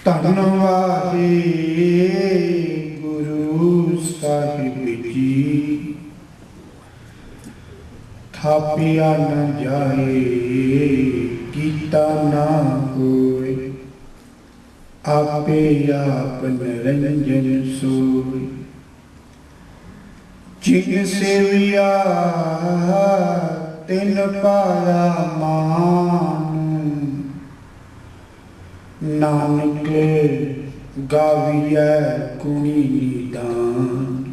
ਧੰਨ ਵਾਹਿਗੁਰੂ ਸਾਹਿਬ ਜੀ। ਥਾਪਿਆ ਨ ਜਾਏ ਕੀਤਾ ਨਾ ਹੋਏ, ਆਪੇ ਆਪ ਨਿਰੰਜਨ ਸੋਏ। ਜਿਨ ਸੇਵਿਆ ਤਿਨ ਪਾਇਆ ਮਾਨ, ਨਾਨਕ ਗਾਵੀਐ ਗੁਣੀ ਨਿਦਾਨ।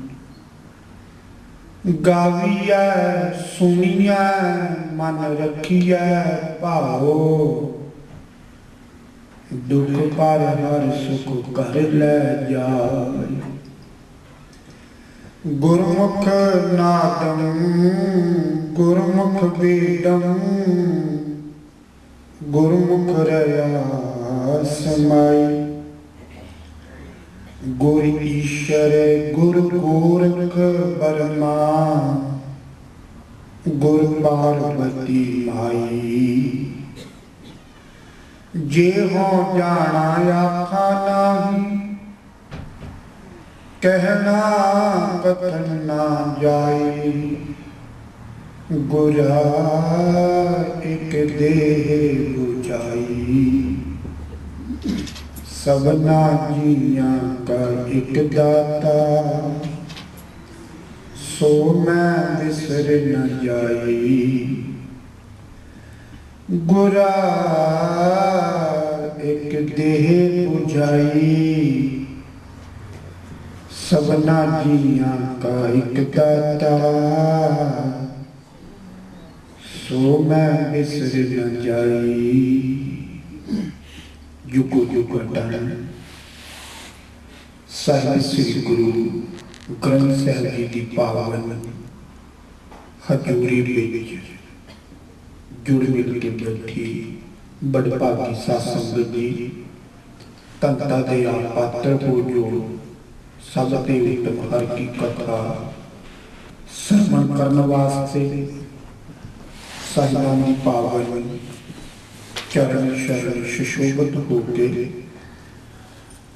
ਗਾਵੀਐ ਸੁਣੀਐ ਮਨ ਰਖੀਐ ਭਾਓ, ਦੁਖ ਪਰ ਹਰ ਸੁਖ ਕਰ ਲੈ ਜਾਏ। ਗੁਰਮੁਖ ਨਾਦੰ ਗੁਰਮੁਖ ਵੇਦੰ, ਗੁਰਮੁਖ ਰਹਾ ਸਮਾਈ। ਗੁਰ ਈਸ਼ਰ ਗੁਰ ਗੋਰਖ ਬਰਮਾ, ਗੁਰ ਪਾਰਬਤੀ ਮਾਈ। ਜੇ ਹੋ ਜਾਣਾ ਆਖਾ ਨਾਹੀ, ਕਹਿਣਾ ਕਥਨ ਨਾ ਜਾਏ। ਗੁਰਾ ਇਕ ਦੇਹ ਬੁਝਾਈ, ਸਭਨਾ ਜੀਆਂ ਕਾ ਇਕ ਦਾਤਾ। ਸੋ ਮੈਂ ਵਿਸਰ ਨ ਜਾਈ। ਗੁਰਾ ਇਕ ਦੇਹ ਬੁਝਾਈ, ਸਭਨਾ ਜੀਆਂ ਕਾ ਇਕ ਦਾਤਾ। ਸੋ ਮੈਂ ਵਿਸਰ ਨ ਜਾਈ। ਜੁਗੋ ਜੁਗ ਅਟਲ ਸਾਹਿਬ ਸ੍ਰੀ ਗੁਰੂ ਗ੍ਰੰਥ ਸਾਹਿਬ ਜੀ ਦੀ ਪਾਵਨ ਹਜ਼ੂਰੀ ਵਿੱਚ ਜੁੜ ਮਿਲ ਕੇ ਬੈਠੀ ਬੜਭਾਗੀ ਸਾਧ ਸੰਗਤ ਜੀ। ਤੰਤਾ ਦੇ ਆਪ ਪਾਤਰ ਹੋ ਜੋ ਸਭ ਤੇ ਉੱਤਮ ਹਰ ਕੀ ਕਥਾ ਸਰਵਣ ਕਰਨ ਵਾਸਤੇ ਸਾਹਿਬਾਂ ਦੀ ਪਾਵਨ ਚਰਨ ਸ਼ਰਨ ਸੁਸ਼ੋਭਿਤ ਹੋ ਕੇ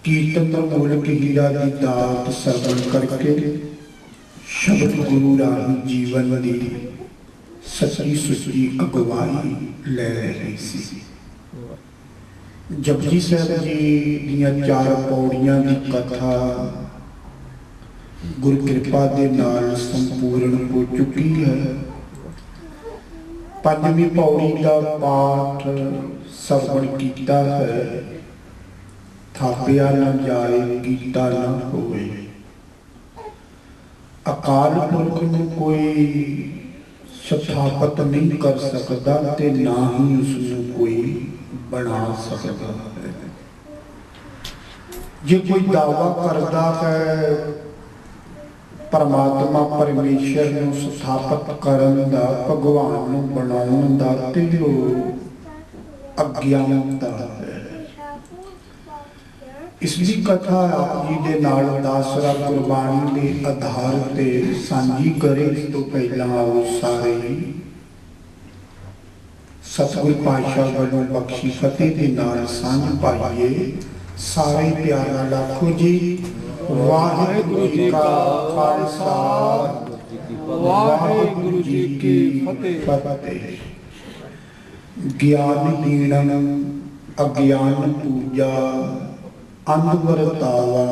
ਕੀਰਤਨ ਮੂਲਕ ਹੀਰਾ ਦੀ ਦਾਤ ਸਰਵਣ ਕਰਕੇ ਸ਼ਬਦ ਗੁਰੂ ਰਾਹੀਂ ਜੀਵਨ ਦੀ ਸੱਚੀ ਸੁੱਚੀ ਅਗਵਾਈ ਲੈ ਰਹੀ ਸੀ। ਜਪਜੀ ਸਾਹਿਬ ਜੀ ਦੀਆਂ 4 ਪੌੜੀਆਂ ਦੀ ਕਥਾ ਗੁਰ ਕਿਰਪਾ ਦੇ ਨਾਲ ਸੰਪੂਰਨ ਹੋ ਚੁੱਕੀ ਹੈ। 5ਵੀਂ ਪੌੜੀ ਦਾ ਪਾਠ ਸਰਵਣ ਕੀਤਾ ਹੈ। ਥਾਪਿਆ ਨਾ ਜਾਏ ਕੀਤਾ ਨਾ ਹੋਵੇ। ਅਕਾਲ ਪੁਰਖ ਨੂੰ ਕੋਈ ਸਥਾਪਤ ਨਹੀਂ ਕਰ ਸਕਦਾ ਤੇ ਨਾ ਹੀ ਉਸ ਨੂੰ ਕੋਈ ਬਣਾ ਸਕਦਾ ਹੈ। ਜੇ ਕੋਈ ਦਾਅਵਾ ਕਰਦਾ ਹੈ ਪਰਮਾਤਮਾ ਪਰਮੇਸ਼ਰ ਨੂੰ ਸਥਾਪਤ ਕਰਨ ਦਾ, ਭਗਵਾਨ ਨੂੰ ਬਣਾਉਣ ਦਾ, ਤੇ ਉਹ ਅਗਿਆਨਤਾ ਹੈ। ਇਸ ਦੀ ਕਥਾ ਆਪ ਜੀ ਦੇ ਨਾਲ ਦਾਸਰਾ ਗੁਰਬਾਣੀ ਦੇ ਆਧਾਰ ਤੇ ਸਾਂਝੀ ਕਰੇ। ਇਸ ਤੋਂ ਪਹਿਲਾਂ ਆਓ ਸਾਰੇ ਸਤਿਗੁਰ ਪਾਤਸ਼ਾਹ ਵੱਲੋਂ ਬਖਸ਼ੀ ਫਤਿਹ ਦੇ ਨਾਲ ਸਾਂਝ ਪਾਈਏ। ਸਾਰੇ ਪਿਆਰ ਨਾਲ ਆਖੋ ਜੀ, ਵਾਹਿਗੁਰੂ ਜੀ ਕਾ ਖਾਲਸਾ, ਵਾਹਿਗੁਰੂ ਜੀ ਕੀ ਫਤਿਹ। ਗਿਆਨ ਦੀਨੰ ਅਗਿਆਨ ਪੂਜਾ, ਅੰਧ ਵਰਤਾਵਾ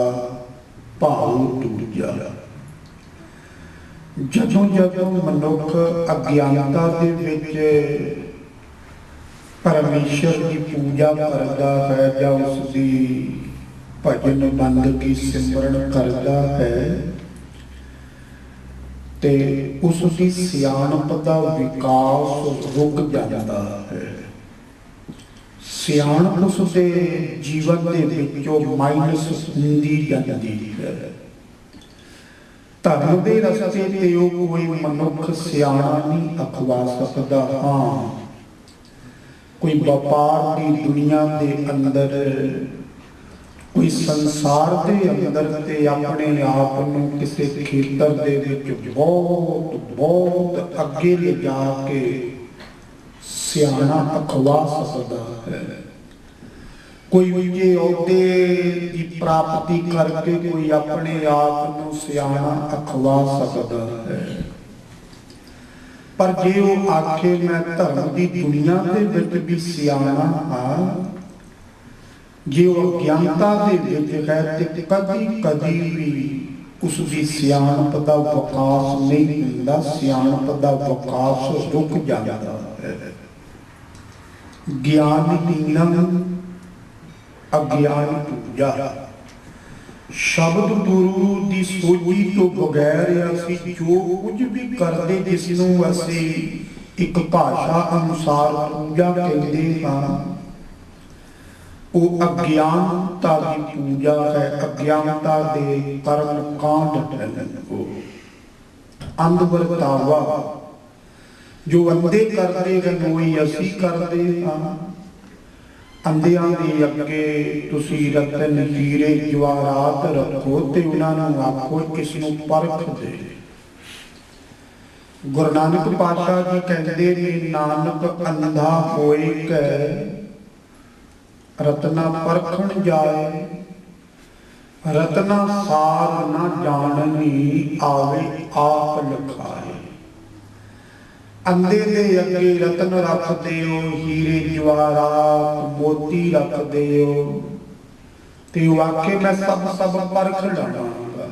ਭਾਉ ਦੂਜਾ। ਜਦੋਂ ਜਦੋਂ ਮਨੁੱਖ ਅਗਿਆਨਤਾ ਦੇ ਵਿੱਚ ਪਰਮੇਸ਼ਰ ਦੀ ਪੂਜਾ ਕਰਦਾ ਹੈ ਜਾਂ ਉਸ ਦੀ ਭਜਨ ਬੰਦਗੀ ਸਿਮਰਨ ਕਰਦਾ ਹੈ ਤੇ ਉਸ ਦੀ ਸਿਆਣਪ ਦਾ ਵਿਕਾਸ ਰੁਕ ਜਾਂਦਾ ਹੈ। ਸਿਆਣਪ ਉਸ ਦੇ ਜੀਵਨ ਦੇ ਵਿੱਚੋਂ ਮਾਈਨਸ ਹੁੰਦੀ ਜਾਂਦੀ ਹੈ। ਧਰਮ ਦੇ ਰਸਤੇ ਤੇ ਉਹ ਕੋਈ ਮਨੁੱਖ ਸਿਆਣਾ ਨਹੀਂ ਅਖਵਾ ਸਕਦਾ। ਹਾਂ, ਕੋਈ ਵਪਾਰ ਦੀ ਦੁਨੀਆ ਦੇ ਅੰਦਰ, ਕੋਈ ਸੰਸਾਰ ਦੇ ਅੰਦਰ ਤੇ ਆਪਣੇ ਆਪ ਨੂੰ ਕਿਸੇ ਖੇਤਰ ਦੇ ਵਿੱਚ ਬਹੁਤ ਬਹੁਤ ਅੱਗੇ ਲਿਜਾ ਕੇ ਸਿਆਣਾ ਅਖਵਾ ਸਕਦਾ ਹੈ। कोई ऊंचे अहुदे की प्राप्ति करके कोई अपने आप को सियाणा अखवा सकता है, पर जे वो आखे मैं धर्म की दुनिया के विच भी सियाणा हाँ, जे वो अज्ञानता के विच है ते कदी कदी भी उसकी सियाणप का विकास नहीं होता, सियाणप का विकास रुक जाता है। ज्ञानहीनम अज्ञान पूजा, शब्द गुरु की सोची तो बगैर असी जो कुछ भी करते जिसनों असी एक भाषा अनुसार पूजा कहते हाँ, वो अज्ञानता की पूजा है, अज्ञानता के कर्म कांड है, अंधवरतावा जो अंधे करते हैं वही असी करते हाँ। अंधियां दे अगे तुसी रतन हीरे जवाहरात रखो ते उन्हां नूं आखो किस नूं परख दे। गुरु नानक पातशाह जी कहते ने नानक अंधा होए कै रतना परखण जाए, रतना सार न जाननी आवे आप लखाए। अंधे दे अगे रतन रख दिओ, हीरे जवाहरात मोती रख दिओ ते आखे मैं सब सब परख लवांगा।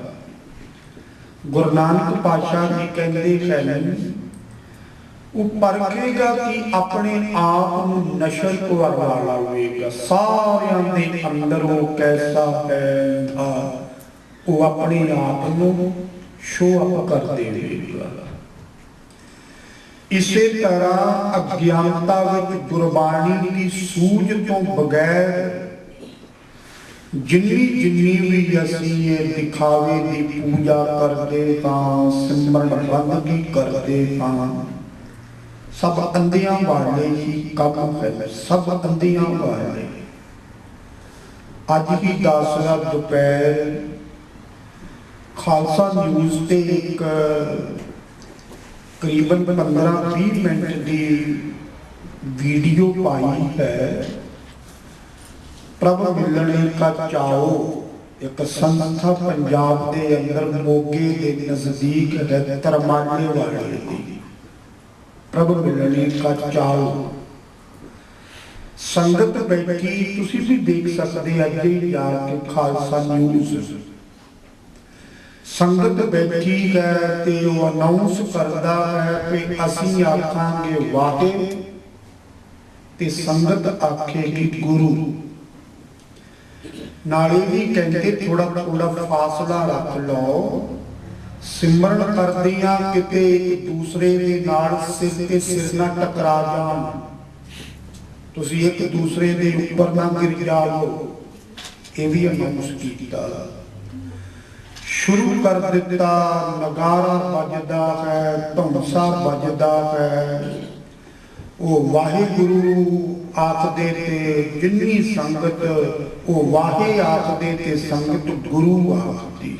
गुरु नानक पातशाह जी कहते हैं वो परखेगा कि अपने आप को नशर करवा लावेगा, सारियां दे अंदर वो कैसा है वो अपने आप को शो अप कर देगा। इसे तरह अज्ञानता विच गुरबाणी की सूझ तो बगैर जिन्नी जिन्नी भी असी ये दिखावे की पूजा करते हाँ, सिमरन बंदगी करते हाँ, सब अंधियां वाले ही कम है, सब अंधियां वाले। अज ही दसरा दोपहर खालसा न्यूज़ ते एक करीबन 15-20 मिनट की वीडियो पाई है। प्रभु मिलने का चाओ एक संस्था पंजाब के अंदर मोगे के नजदीक है, तरमाले वाले की प्रभु मिलने का चाओ संगत बैठी, तुसी भी देख सकते अजे जाके खालसा न्यूज़ संगत बैठी है ते वो अनाउंस करता है कि असी आखांगे वाहे ते संगत आखेगी गुरु। नाले भी कहते थोड़ा थोड़ा फासला रख लो, सिमरन करदियां किते एक दूसरे दे नाल सिर ते सिर ना टकरा जान, तुसी एक दूसरे दे ऊपर ना गिर जाओ, ये भी अनाउंस कीता। शुरू कर दिता, नगारा बजदा है, धुमसा बजदा है, वो वाहिगुरु आखदे ते जिन्नी संगत वो वाहे आखदे ते संगत गुरु आखदी।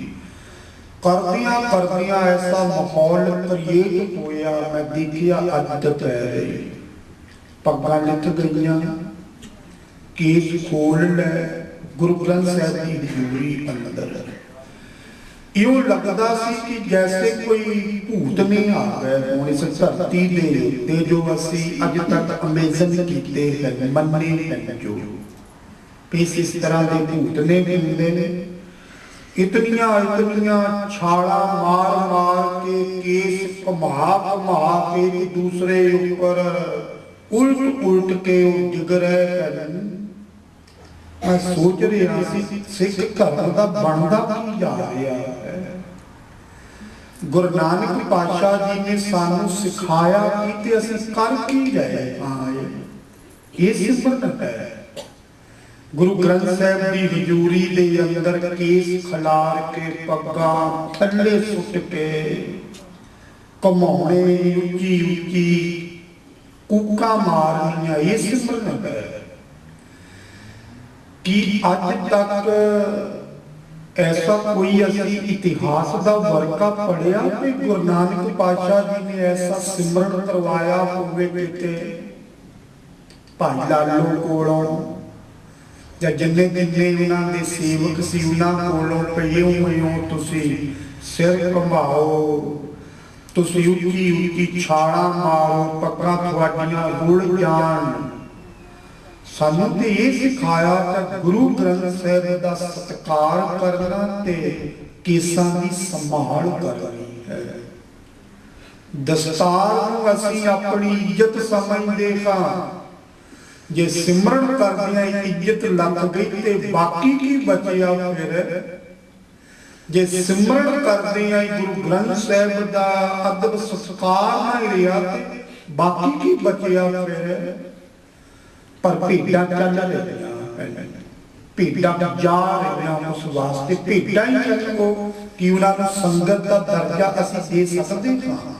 करदियां करदियां ऐसा माहौल क्रिएट होया, मैं देखिया अज दोपहर पग्गां लिथ गईयां, केस खोल लै, गुरु ग्रंथ साहिब की हजूरी अंदर यूं लगता सी कि जैसे कोई भूत नहीं आ गए हुण इस धरती दे उत्ते जो असी अज तक अमेजन कीते हैं, मन्ने हैं जो इस तरह के भूत ने भी हुंदे ने। इतनियां इतनियां छाला मार मार के केस घुमा घुमा के एक दूसरे ऊपर उल्ट उल्ट के डिग रहे हैं। मैं सोच रहा सी सिख धर्म का बनता की जा रहा है। गुरु नानक पातशाह जी ने सानू सिखाया कि असीं कर की रहे हाँ, ये सिमरन है। गुरु ग्रंथ साहिब की हजूरी दे अंदर केस खलार के पग्गा थल्ले सुट के घुमाने उची उची कूका मारनियां, ये सिमरन है। कि अज तक ऐसा कोई असी इतिहास का वर्का पढ़िया कि गुरु नानक पातशाह जी ने ऐसा सिमरन करवाया होवे किते भाई लालो कोलों ਜਾਂ ਜਿੰਨੇ ਜਿੰਨੇ ਉਹਨਾਂ ਦੇ ਸੇਵਕ ਸੀ ਉਹਨਾਂ ਕੋਲੋਂ ਪਏ ਹੋਏ ਹੋ ਤੁਸੀਂ, ਸਿਰ ਘੁਮਾਓ, ਤੁਸੀਂ ਉੱਚੀ ਉੱਚੀ ਛਾਲਾਂ ਮਾਰੋ, ਪੱਗਾਂ ਤੁਹਾਡੀਆਂ ਰੁੜ ਜਾਣ। ਸਾਨੂੰ ਤੇ ਇਹ ਸਿਖਾਇਆ ਕਿ ਗੁਰੂ ਗ੍ਰੰਥ ਸਾਹਿਬ ਦਾ ਸਤਿਕਾਰ ਕਰਨਾ ਤੇ ਕੇਸਾਂ ਦੀ ਸੰਭਾਲ ਕਰਨੀ ਹੈ। ਦਸਤਾਰ ਨੂੰ ਅਸੀਂ ਆਪਣੀ ਇੱਜ਼ਤ ਸਮਝਦੇ ਹਾਂ, ਜੇ ਸਿਮਰਨ ਕਰਦਿਆਂ ਇੱਜ਼ਤ ਲੱਗ ਗਈ ਤੇ ਬਾਕੀ ਕੀ ਬਚਿਆ ਫਿਰ? ਜੇ ਸਿਮਰਨ ਕਰਦਿਆਂ ਗੁਰੂ ਗ੍ਰੰਥ ਸਾਹਿਬ ਦਾ ਅਦਬ ਸਤਿਕਾਰ ਨਾ ਰਿਹਾ ਤੇ ਬਾਕੀ ਕੀ ਬਚਿਆ ਫਿਰ? ਪਰ ਭੇਡਾਂ ਚੱਲ ਰਹੀਆਂ, ਭੇਡਾਂ ਜਾ ਰਹੀਆਂ ਉਸ ਵਾਸਤੇ। ਭੇਡਾਂ ਹੀ ਚੱਲੋ ਕਿ ਉਹਨਾਂ ਨੂੰ ਸੰਗਤ ਦਾ ਦਰਜਾ ਅਸੀਂ ਦੇ ਸਕਦੇ ਹਾਂ।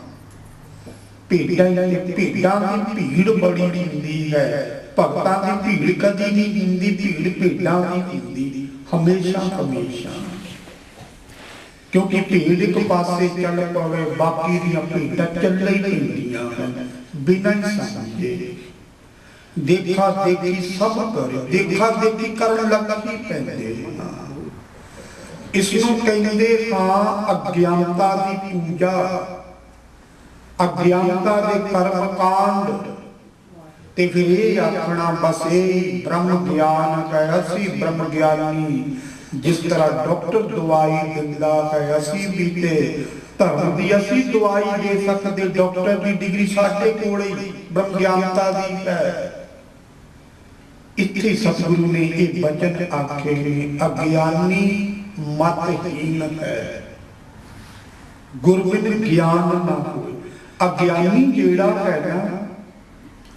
ਭੇਡਾਂ ਦੀ ਭੀੜ ਬੜੀ ਹੁੰਦੀ ਹੈ, ਭਗਤਾਂ ਦੀ ਭੀੜ ਕਦੀ ਨਹੀਂ ਹੁੰਦੀ, ਭੀੜ ਭੇਡਾਂ ਦੀ ਹੁੰਦੀ ਹਮੇਸ਼ਾ ਹਮੇਸ਼ਾ। ਕਿਉਂਕਿ ਭੀੜ ਇੱਕ ਪਾਸੇ ਚੱਲ ਪਵੇ, ਬਾਕੀ ਦੀਆਂ ਭੇਡਾਂ ਚੱਲ ਹੀ ਪੈਂਦੀਆਂ ਹਨ ਬਿਨਾਂ ਹੀ ਸਮਝੇ। ਦੇਖਾ ਦੇਖੀ ਸਭ ਕਰੇ, ਦੇਖਾ ਦੇਖੀ ਕਰਨ ਲੱਗ ਹੀ ਪੈਂਦੇ। ਇਸ ਨੂੰ ਕਹਿੰਦੇ ਹਾਂ ਅਗਿਆਨਤਾ ਦੀ ਪੂਜਾ, ਅਗਿਆਨਤਾ ਦੇ ਕਰਮ ਕਾਂਡ। ਤੇ ਫਿਰ ਇਹ ਆਖਣਾ ਬਸ ਇਹ ਬ੍ਰਹਮ ਗਿਆਨ ਹੈ, ਅਸੀਂ ਬ੍ਰਹਮ ਗਿਆਨੀ। ਜਿਸ ਤਰ੍ਹਾਂ ਡਾਕਟਰ ਦਵਾਈ ਦਿੰਦਾ ਹੈ, ਅਸੀਂ ਵੀ ਤੇ ਧਰਮ ਦੀ ਅਸੀਂ ਦਵਾਈ ਦੇ ਸਕਦੇ। ਡਾਕਟਰ ਦੀ ਡਿਗਰੀ ਸਾਡੇ ਕੋਲੇ ਬ੍ਰਹਮ ਗਿਆਨਤਾ ਦੀ ਹੈ। ਇੱਥੇ ਸਤਿਗੁਰੂ ਨੇ ਇਹ ਬਚਨ ਆਖੇ ਨੇ, ਅਗਿਆਨੀ ਮਤਹੀਨ ਹੈ, ਗੁਰਬਿਨ ਗਿਆਨ ਨਾ ਹੋਏ। ਅਗਿਆਨੀ ਜਿਹੜਾ ਹੈ ਨਾ,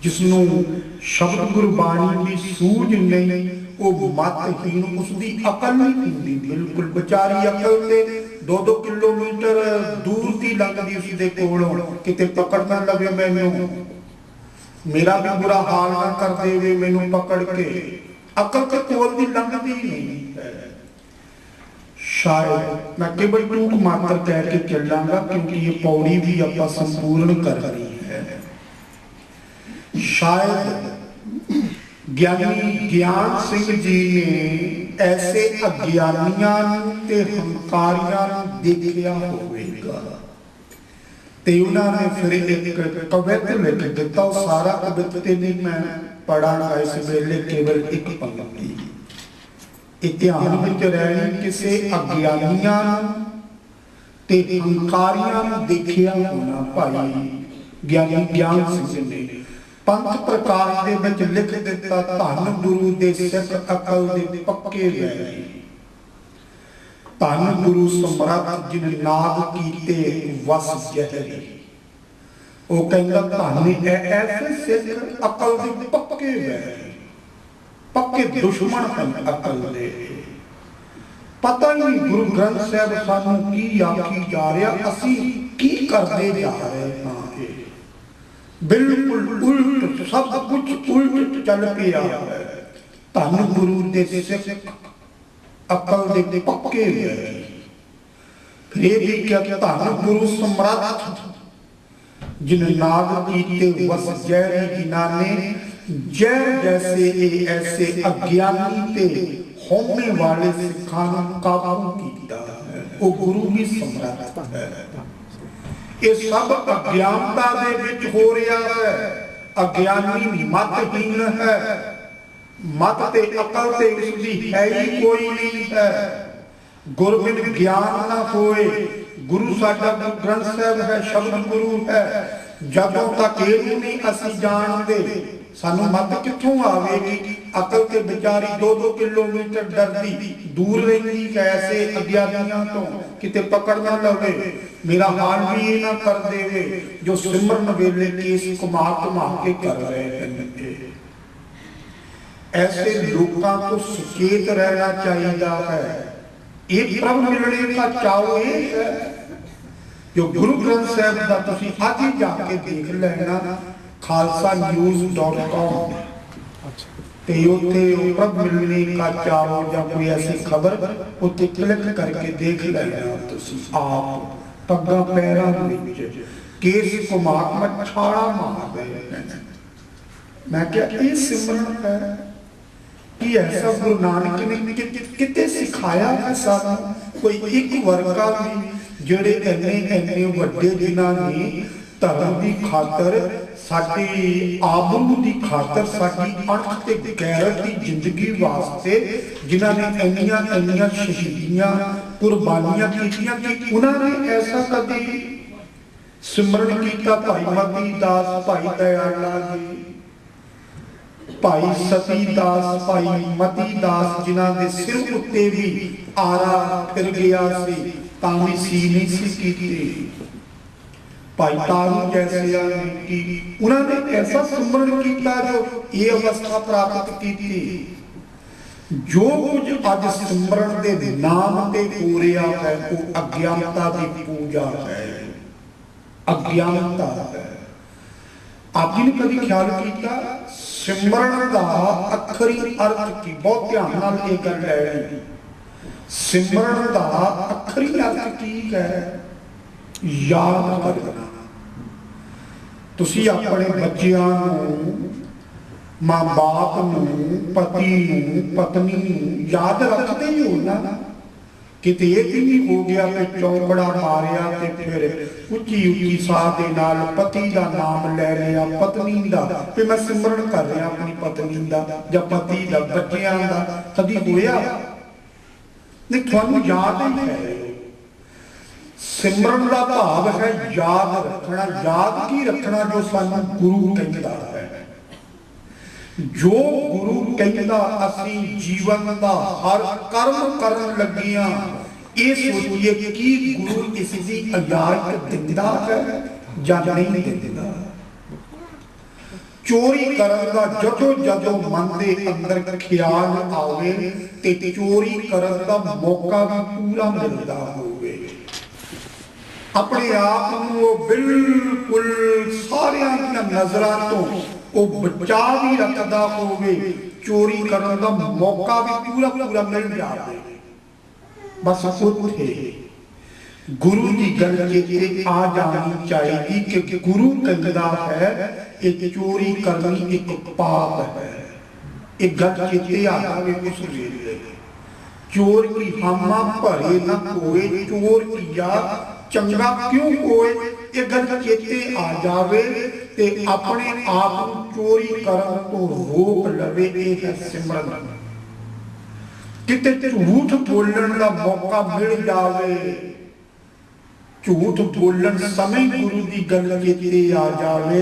ਜਿਸਨੂੰ ਸ਼ਬਦ ਗੁਰਬਾਣੀ ਦੀ ਸੂਝ ਨਹੀਂ, ਉਹ ਮਤਹੀਨ, ਉਸਦੀ ਅਕਲ ਨਹੀਂ ਹੁੰਦੀ ਬਿਲਕੁਲ। ਵਿਚਾਰੀ ਅਕਲ ਤੇ 2-2 ਕਿਲੋਮੀਟਰ ਦੂਰ ਦੀ ਲੰਘਦੀ ਉਸਦੇ ਕੋਲੋਂ, ਕਿਤੇ ਪਕੜ ਨਾ ਲਵੇ ਮੈਨੂੰ, ਮੇਰਾ ਵੀ ਬੁਰਾ ਹਾਲ ਨਾ ਕਰ ਦੇਵੇ ਮੈਨੂੰ ਪਕੜ ਕੇ। ਅਕਲ ਤੇ ਕੋਲ ਦੀ ਲੰਘਦੀ ਨਹੀਂ ਹੈ। ਸ਼ਾਇਦ ਮੈਂ ਕੇਵਲ ਟੂਕ ਮਾਤਰ ਕਹਿ ਕੇ ਚੱਲਾਂਗਾ, ਕਿਉਂਕਿ ਇਹ ਪੌੜੀ ਵੀ ਆਪਾਂ ਸੰਪੂਰਨ ਕਰਨੀ ਹੈ। ਸ਼ਾਇਦ ਗਿਆਨੀ ਗਿਆਨ ਸਿੰਘ ਜੀ ਨੇ ਐਸੇ ਅਗਿਆਨੀਆਂ ਨੂੰ ਤੇ ਹੰਕਾਰੀਆਂ ਨੂੰ ਦੇਖਿਆ ਹੋਵੇਗਾ, ਤੇ ਉਹਨਾਂ ਨੇ ਫਿਰ ਇੱਕ ਕਵਿਤ ਲਿਖ ਦਿੱਤਾ। ਉਹ ਸਾਰਾ ਕਵਿਤ ਤੇ ਨਹੀਂ ਮੈਂ ਪੜਾਂਗਾ ਇਸ ਵੇਲੇ, ਕੇਵਲ ਇੱਕ ਪੰਕਤੀ ਇਹ ਧਿਆਨ ਵਿੱਚ ਰਹਿਣੀ। ਕਿਸੇ ਅਗਿਆਨੀਆਂ ਨੂੰ ਤੇ ਹੰਕਾਰੀਆਂ ਨੂੰ ਦੇਖਿਆ ਹੋਣਾ ਭਾਈ ਗਿਆਨੀ ਗਿਆਨ ਸਿੰਘ ਨੇ ਪੰਥ ਪ੍ਰਕਾਸ਼ ਦੇ ਵਿੱਚ ਲਿਖ ਦਿੱਤਾ, ਧੰਨ ਗੁਰੂ ਦੇ ਸਿੱਖ ਅਕਲ ਦੇ ਪੱਕੇ ਵੈਰੀ, ਧੰਨ ਗੁਰੂ ਸਮਰੱਥ ਜਿਨ ਨਾਦ ਕੀਤੇ ਵਸ ਜਹਰੀ। ਉਹ ਕਹਿੰਦਾ ਧੰਨ ਐਸੇ ਸਿੱਖ ਅਕਲ ਦੇ ਪੱਕੇ ਵੈਰੀ, ਪੱਕੇ ਦੁਸ਼ਮਣ ਹਨ ਅਕਲ ਦੇ। ਪਤਾ ਹੀ ਨਹੀਂ ਗੁਰੂ ਗ੍ਰੰਥ ਸਾਹਿਬ ਸਾਨੂੰ ਕੀ ਆਖੀ ਜਾ ਰਿਹਾ, ਅਸੀਂ ਕੀ ਕਰਦੇ ਜਾ ਰਹੇ ਹਾਂ। ਬਿਲਕੁਲ ਉਲਟ, ਸਭ ਕੁਝ ਉਲਟ ਚੱਲ ਪਿਆ ਹੈ। ਧੰਨ ਗੁਰੂ ਦੇ ਸਿੱਖ ਅਕਲ ਦੇ ਪੱਕੇ ਵੈਰੀ। ਫਿਰ ਇਹ ਵੀ ਕਿਹਾ ਧੰਨ ਗੁਰੂ ਸਮਰੱਥ ਜਿਨ ਨਾਦ ਕੀਤੇ ਵਸ ਜੈਰੀ, ਜਿਨ੍ਹਾਂ ਨੇ ਜ਼ਹਿਰ ਜੈਸੇ ਇਹ ਐਸੇ ਅਗਿਆਨੀ ਤੇ ਹਉਮੈ ਵਾਲੇ ਸਿੱਖਾਂ ਨੂੰ ਕਾਬੂ ਕੀਤਾ ਹੈ। ਉਹ ਗੁਰੂ ਹੀ ਸਮਰੱਥ ਹੈ। ਇਹ ਸਭ ਅਗਿਆਨਤਾ ਦੇ ਵਿੱਚ ਹੋ ਰਿਹਾ ਹੈ। ਅਗਿਆਨੀ ਮਤਹੀਨ ਹੈ, ਮਤ ਤੇ ਅਕਲ ਤੇ ਉਸਦੀ ਹੈ ਹੀ ਕੋਈ ਨਹੀਂ ਹੈ। ਗੁਰਬਿਨ ਗਿਆਨ ਨਾ ਹੋਏ। ਗੁਰੂ ਸਾਡਾ ਗੁਰੂ ਗ੍ਰੰਥ ਸਾਹਿਬ ਹੈ, ਸ਼ਬਦ ਗੁਰੂ ਹੈ। ਜਦੋਂ ਤੱਕ ਇਹ ਨਹੀਂ ਅਸੀਂ ਜਾਣਦੇ, ਸਾਨੂੰ ਮਤ ਕਿੱਥੋਂ ਆਵੇਗੀ? ਅਕਲ ਤੇ ਵਿਚਾਰੀ 2-2 ਕਿਲੋਮੀਟਰ ਡਰਦੀ ਦੂਰ ਰਹਿੰਦੀ ਕੈਸੇ ਅਗਿਆਨੀਆਂ ਤੋਂ, ਕਿਤੇ ਪਕੜ ਨਾ ਲਵੇ। ਮੇਰਾ ਹਾਲ ਵੀ ਇਹ ਨਾ ਕਰ ਦੇਵੇ ਜੋ ਸਿਮਰਨ ਵੇਲੇ ਕੇਸ ਘੁਮਾ ਘੁਮਾ ਕੇ ਕਰ ਰਹੇ ਹਨ। ऐसे लोगों को सुचेत रहना चाहिए है। एक प्रभु मिलने का चाव ये है जो गुरु ग्रंथ साहब का तुसी आज ही जाके देख लेना khalsanews.com ते उत्थे प्रभु मिलने का चाव या कोई ऐसी खबर उत्थे क्लिक करके देख लेना। तुसी आप पग्गा पैरां विच केस घुमा के छाड़ा मार रहे हैं। मैं क्या ये सिमरन है? कि ऐसा गुरु नानक ने किते सिखाया है सानू कोई एक वर्गा भी ਜਿਹੜੇ ਇੰਨੇ ਵੱਡੇ ਜਿਨ੍ਹਾਂ ने धर्म की खातर साडी आबरू की खातर साडी अणख ते गैरत की जिंदगी वास्ते जिन्होंने इन्नियां शहीदियां कुर्बानियां कीतियां कि उन्होंने ऐसा कभी सिमरन किया। भाई मती दास, भाई दयाला जी, भाई सती दास, भाई मती दास, जिन्हों के सिर उत्ते भी आरा फिर गया सी तां भी सी नहीं सी कीती। भाई तारू जैसे की उन्होंने ऐसा सिमरन किया जो ये अवस्था प्राप्त की थी। जो कुछ अज सिमरन के नाम से हो रहा है वो अज्ञानता की पूजा है, अज्ञानता है। आप जी ने कभी ख्याल किया सिमरन का अखरी अर्थ की? बहुत ध्यान नाल ये गल है, सिमरन का अखरी अर्थ की है? याद करना। तुसी अपने बच्चों मां बाप पति पत्नी याद रखते ही हो ना। किते ये भी नहीं हो गया कि चौकड़ा मारिया ते फिर उच्ची उच्ची साह दे नाल पति का नाम ले लिया, पत्नी का, फिर मैं सिमरन कर रहा अपनी पत्नी का या पति का, बच्चों का। कभी होया नहीं? तुहानू याद ही है। सिमरन का भाव है याद रखना। याद की रखना जो सानू गुरु कहता है। जो गुरु कहता असी जीवन का हर कर्म करन लगिया ये सोचिए कि गुरु इसकी इजाजत दिंदा है या नहीं दिंदा। चोरी करन का जदों मन के अंदर ख्याल आवे ते चोरी करन का मौका भी पूरा मिलता होवे, अपने आप को बिल्कुल सारियां नजरों तो वो बचा भी रखता होवे, चोरी करने का मौका भी पूरा पूरा मिल जाए। बस उत्थे गुरु की गल चेते आ जानी चाहिए कि गुरु कहता है एक चोरी करनी एक पाप है। एक गल चेते आ जाए उस वेले, चोर की हामा भरे न कोए, चोर किया चंगा क्यों होए, ये गल चेते आ जावे ते अपने आप चोरी करन तो रोक लवे। ये है सिमरन। किते झूठ बोलण का मौका मिल जावे, झूठ बोलन समय गुरु की गल चेते आ जावे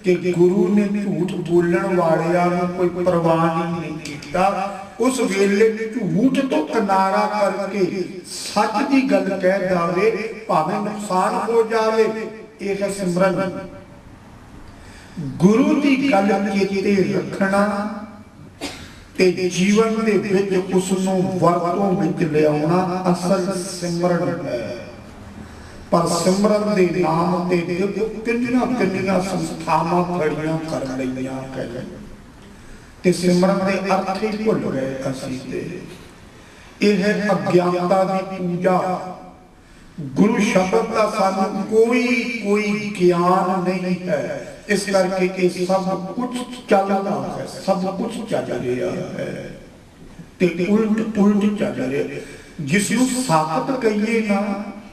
कि गुरु ने झूठ बोलण वालियां नूं कोई परवाह नहीं कीता। उस वेले झूठ तो किनारा करके सच की गल कह जावे, भावें नुकसान हो जावे। यह है सिमरन। गुरु की गल चेते रखना ते जीवन दे विच उसनूं वरतों विच लियाउणा असल सिमरन है। पर सिमरन दे नाम ते किन्नियां संस्थावां खड़ियां कर लईआं ते सिमरन दे अर्थ ही भुल गए असीं ते। यह है अज्ञानता की पूजा। गुरु शब्द का सानू कोई ज्ञान नहीं है, इस करके ये सब कुछ चल रहा है, सब कुछ चल रहा है ते उल्ट चल रहा। जिसनूं साकत कहिए ना,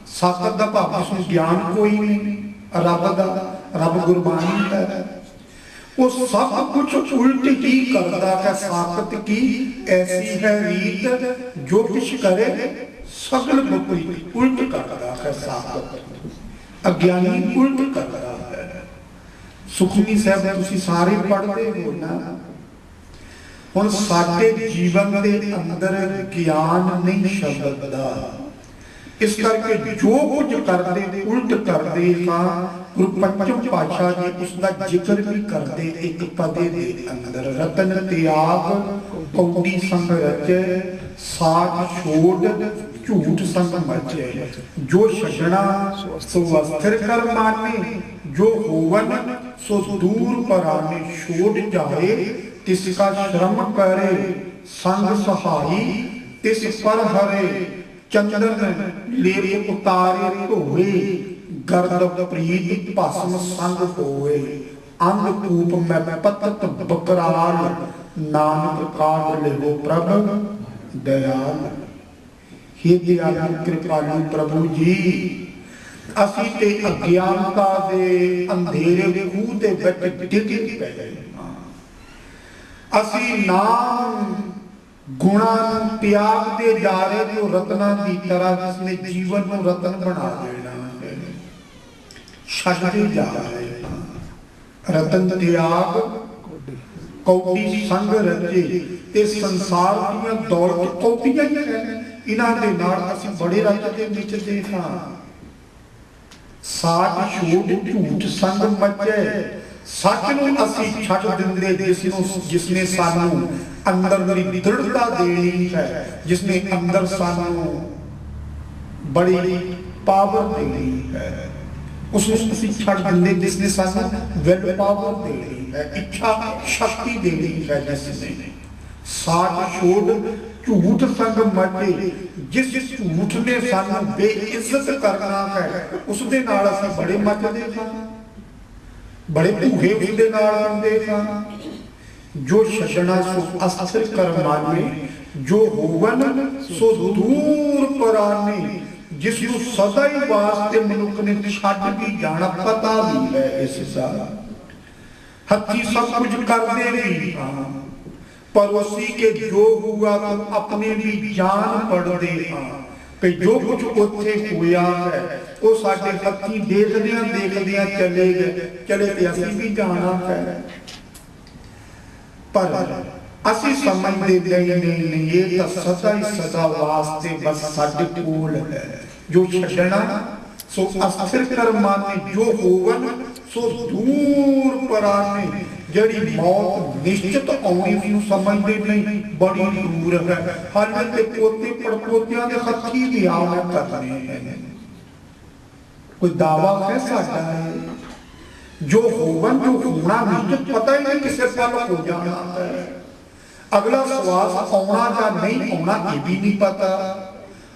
साकत का भाव जिसनूं ज्ञान कोई नहीं, रब गुरबाणी है, वो सब कुछ उल्ट ही करता है। साकत की ऐसी है रीत जो कुछ करे सगल विपरीत उल्ट करता है। साकत अज्ञानी उल्ट करता है। सुखमनी साहब तुसी सारे पढ़ते हो ना। हुण साडे जीवन के अंदर ज्ञान नहीं शब्द दा, इस करके जो कुछ करते उल्ट करते हाँ। गुरु पंचम पातशाह जी उसका जिक्र भी करते एक पदे दे अंदर, रतन त्याग पौड़ी संग रचे, साथ छोड़ झूठ संग मचे, जो छड़ना सो अस्थिर कर माने, जो होवन सो दूर पराने छोड़ जाए, तिसका श्रम करे संग सहाई, तिस पर हरे चंदन लेप उतारे धोए, गर्द प्रीत भस्म संग होए, अंधकूप में पतत बकराल नानक काज लेहो प्रभ दयाल। हे दयालु कृपालु प्रभु जी, असी ते अज्ञानता दे अंधेरे खूह दे विच डिग पए। असी नाम गुणा त्याग दे जा रहे तो रत्ना की तरह जिसने जीवन को रतन बना देना है, छड्डदे जा रहे। रतन त्याग कौड़ी संग रचे ते संसार दी दौलत कौड़ियां ही है। इन्हां दे नाल असीं बड़े रजदे विचदे हां। साच छोड़ झूठ संग मचे, सच नूं असीं छड्ड दिंदे जिसने सानू अंदर दी दृढ़ता देनी है, जिसने अंदर सानू बड़ी पावर देनी है, उसने असीं छड्ड दिंदे जिसने सानू विल पावर देनी है, इच्छा शक्ति देनी है। जिसने साच छोड़ झूठ संग मचे, जिस झूठ ने सानू बेइज्जत करना है उसदे नाल असीं बड़े मचदे हां, बड़े भूखे उसदे नाल हुंदे हां। जो छड्डना सो अस्थिर करमाने, जो होवन सो दूर पराने, जिसनू सदा ही वास्ते मनुख ने छड्ड भी जाना पता भी है। इसका हथी सब कुछ करते भी हां, पड़ोसी के जो हुआ तो अपने भी जान पड़ते हां कि जो कुछ उत्थे होया है वो साडे हथी देखदियां देखदियां चले गए, चले ते असीं भी जाना है। पर असीं समझदे नहीं, ये तो सदा ही सदा वास्ते बस साडे कोल है। जो छड्डना सो अस्थिर करमाने, जो होवन सो दूर पराने। जड़ी मौत निश्चित आउणी उसनूं समझदे नहीं, बड़ी दूर है। हाले ते पोते पड़पोतियां दे हत्थी विआह करने हैं। कोई दावा है साडा है? जो होवन जो होना निश्चित पता ही नहीं किसे पल हो जाना है। अगला श्वास आउणा या नहीं आउणा ये भी नहीं पता।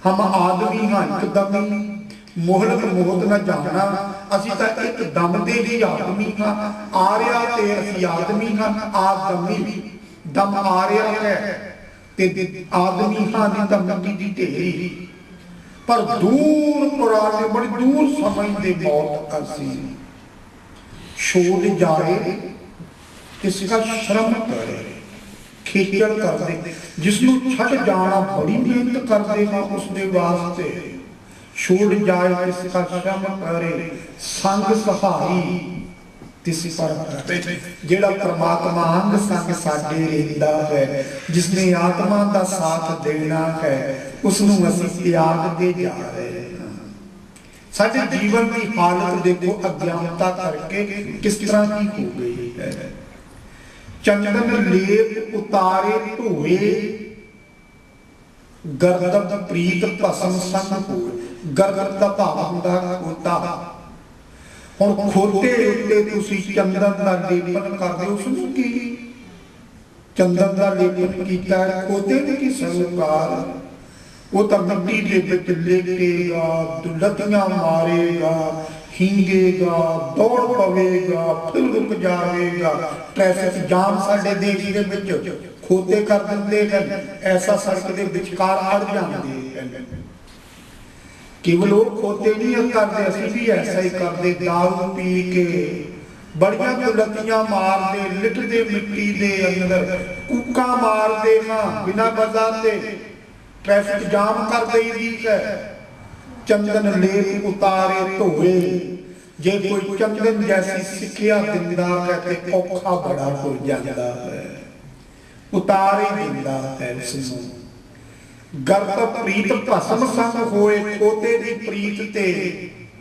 हम आदमी हाँ एकदम मोहलत मोहत न जाना, असी तो एक दम दे ही आदमी हाँ। आ रहा ते असी आदमी हाँ, आदमी दम आ रहा है ते आदमी हाँ नहीं तो मिट्टी दी ढेरी। पर दूर पुराने बड़ी दूर समझते मौत असी छोड़ जाए, इसका श्रम करे, खेचल कर दे। जिसनू छड्ड जाना बड़ी मेहनत करते हैं उसके वास्ते, छोड़ जाए इसका श्रम करे, संग सहाई तिस पर करे। जेड़ा परमात्मा अंग संग साडे रहिंदा है, जिसने आत्मा का साथ देना है, उसनू असीं त्याग दे जा रहे हैं। साडे जीवन की हालत देखो अज्ञानता करके किस तरह की हो गई है। चंदन लेप उतारे धोए, गर्दन प्रीत भस्म संग होए। गर्दन का भाव हुंदा खोता। हुण खोते उत्ते तुसीं चंदन का लेपन करदे हो, उसनूं की चंदन का लेपन कीता है, खोते ने की सरोकार। वो तो मिट्टी दे विच लेटेगा, दुलतियां मारेगा, हिंगेगा, दौड़ पवेगा, फिर रुक जाएगा। ट्रैफिक जाम साडे देश दे विच खोते कर दिंदे हैं, ऐसा सड़क दे विचकार अड़ जांदे हैं। केवल वो खोते नहीं करते, असीं भी ऐसा ही करते। दारू पी के बड़ियां दुलतियां मारते, लिटदे मिट्टी दे अंदर, कूका मारते हां बिना वजह ते, ट्रैफिक जाम कर देई है। चंदन लेप उतारे धोए, जे कोई चंदन जैसी सिक्ख्या दिंदा है ते औखा बड़ा हो जाता है, उतारे दिंदा है उसनूं। गर्द प्रीत भस्म संग होए, खोते दी प्रीत ते